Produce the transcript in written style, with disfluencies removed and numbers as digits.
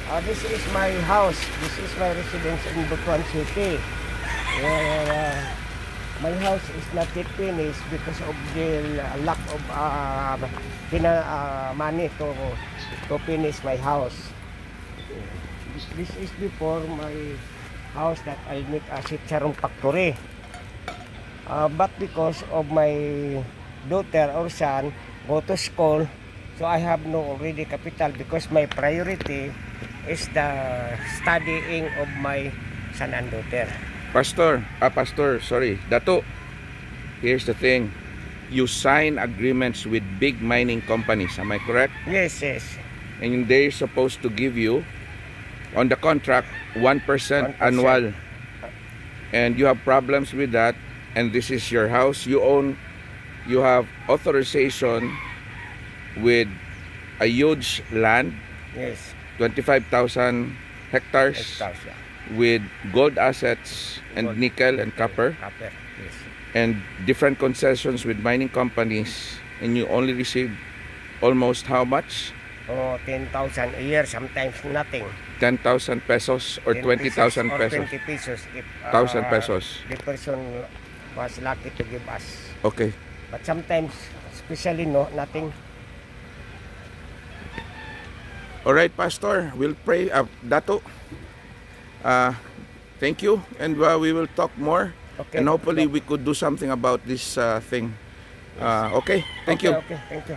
This is my house. This is my residence in Butuan City. My house is not yet finished because of the lack of money to finish my house. This is before my house that I make a chicharon factory. But because of my daughter or son go to school, so I have no already capital because my priority is the studying of my son and daughter. Pastor, sorry, Dato, here's the thing. You sign agreements with big mining companies, am I correct? Yes. And they're supposed to give you, on the contract, 1% annual. And you have problems with that, and this is your house. You have authorization with a huge land. Yes. 25,000 hectares. Yeah. With gold assets and nickel and copper, Yes. and different concessions with mining companies, and you only receive almost how much? 10,000 a year, sometimes nothing. 10,000 pesos or 20,000 pesos? 20 pesos if 1,000 pesos. The person was lucky to give us. Okay. But sometimes, especially nothing. Alright, Pastor, we'll pray. Dato, thank you, and we will talk more. Okay. And hopefully we could do something about this thing. Okay, thank you. Okay, thank you.